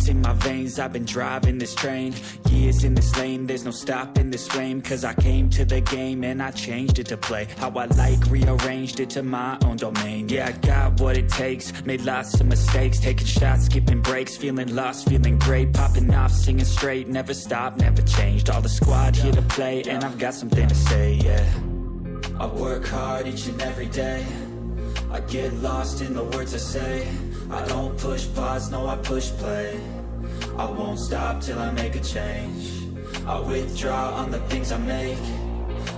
Ice in my veins, I've been driving this train. Years in this lane, there's no stopping this flame. Cause I came to the game and I changed it to play how I like, rearranged it to my own domain. Yeah, I got what it takes, made lots of mistakes, taking shots, skipping breaks, feeling lost, feeling great, popping off, singing straight, never stopped, never changed. All the squad here to play, and I've got something to say, yeah. I work hard each and every day, I get lost in the words I say. I don't push pause, no, I push play. I won't stop till I make a change. I withdraw on the things I make.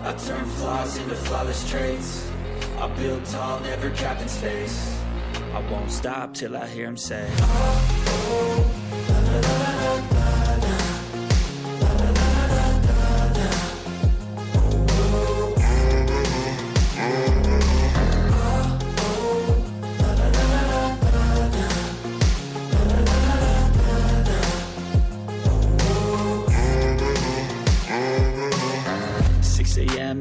I turn flaws into flawless traits. I build tall, never capped in space. I won't stop till I hear him say, oh, oh, la, la, la, la, la.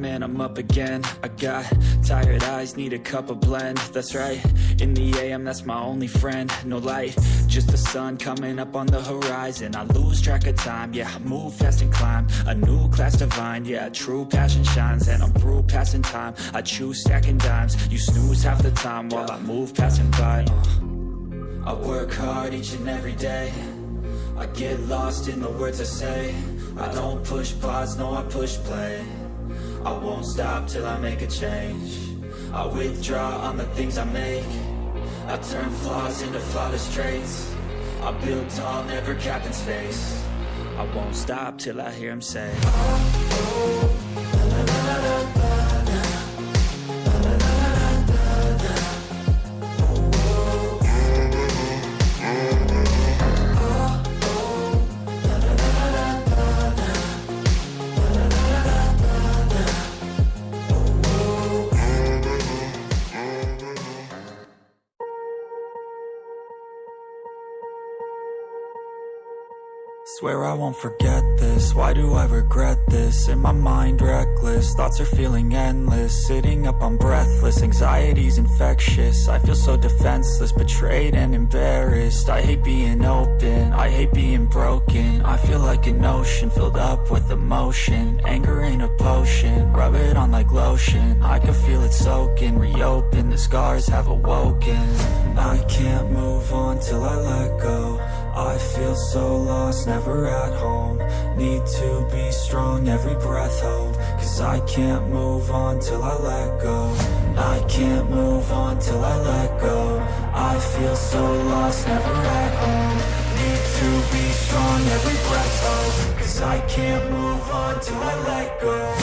And I'm up again. I got tired eyes, need a cup of blend. That's right, in the AM, that's my only friend. No light, just the sun coming up on the horizon. I lose track of time, yeah, I move fast and climb a new class divine, yeah, true passion shines. And I'm through passing time, I choose stacking dimes. You snooze half the time while I move passing by. I work hard each and every day, I get lost in the words I say. I don't push pause, no, I push play. I won't stop till I make a change. I withdraw on the things I make. I turn flaws into flawless traits. I build tall, never capped in space. I won't stop till I hear him say, oh, oh, la, la, la, la, la. Swear I won't forget this, why do I regret this? In my mind reckless, thoughts are feeling endless. Sitting up, I'm breathless, anxiety's infectious. I feel so defenseless, betrayed and embarrassed. I hate being open, I hate being broken. I feel like an ocean filled up with emotion. Anger ain't a potion, rub it on like lotion. I can feel it soaking, reopen, the scars have awoken. I can't move on till I let go. I feel so lost, never at home. Need to be strong, every breath hold. Cause I can't move on till I let go. I can't move on till I let go. I feel so lost, never at home. Need to be strong, every breath hold. Cause I can't move on till I let go.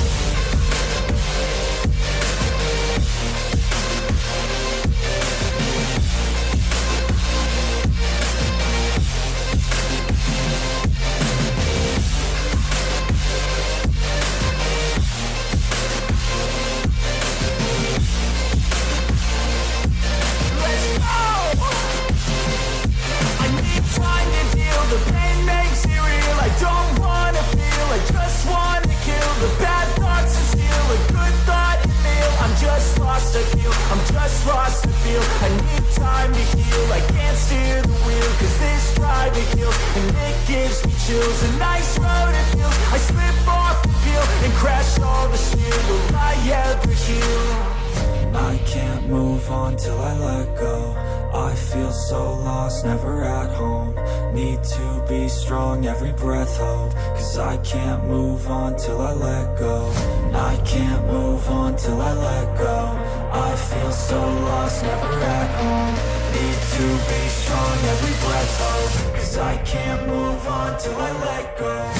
I'm just lost to feel. I need time to heal. I can't steer the wheel, cause this drive it kills. And it gives me chills. A nice road it feels. I slip off the peel and crash all the steel. Will I ever heal? I can't move on till I let go. I feel so lost, never at home. Need to be strong, every breath hold. Cause I can't move on till I let go. I can't move on till I let go. I feel so lost, never at home. Need to be strong, every breath hold. Cause I can't move on till I let go.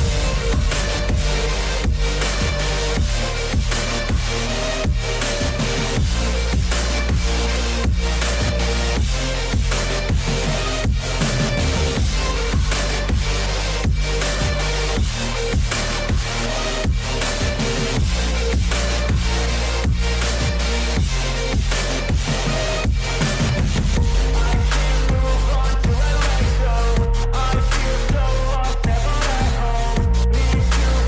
I feel so lost, never at home. Need to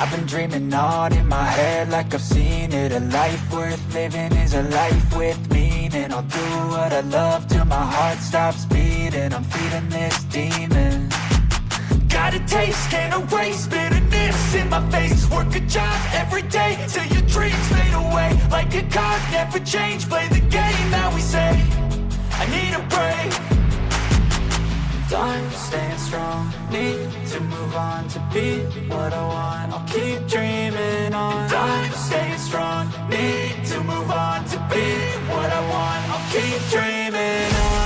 I've been dreaming on in my head like I've seen it. A life worth living is a life with meaning. I'll do what I love till my heart stops beating. I'm feeding this demon. Got a taste, can't erase bitterness in my face. Work a job every day till your dreams fade away. Like a card, never change, play the game that we say. I need a break. I'm staying strong, need to move on to be what I want. I'll keep dreaming on. I'm staying strong, need to move on to be what I want. I'll keep dreaming on.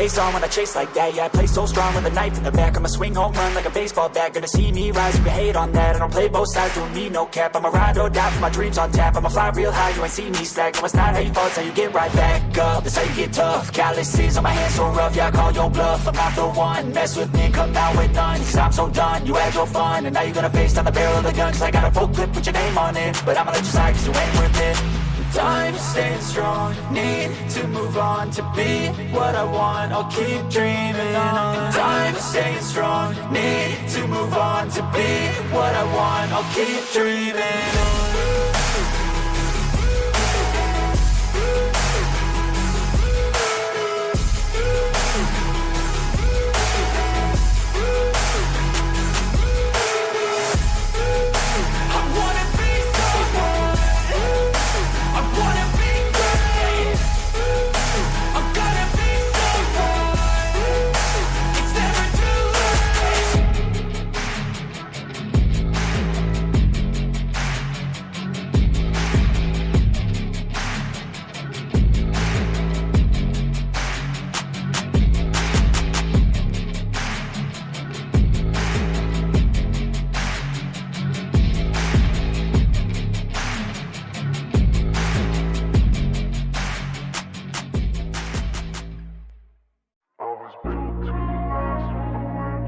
face on when I chase like that. Yeah, I play so strong with a knife in the back. I'ma swing home run like a baseball bat. Gonna see me rise if you hate on that. I don't play both sides, doing me no cap. I'ma ride or die for my dreams on tap. I'ma fly real high, you ain't see me slack. No, it's not how you fall, it's how you get right back up. That's how you get tough. Calluses on my hands so rough, yeah, I call your bluff. I'm not the one, mess with me and come out with none. Cause I'm so done, you had your fun. And now you're gonna face down the barrel of the gun. Cause I got a full clip with your name on it. But I'ma let you slide cause you ain't worth it. Time staying strong, need to move on to be what I want, I'll keep dreaming on. Time staying strong, need to move on to be what I want, I'll keep dreaming on.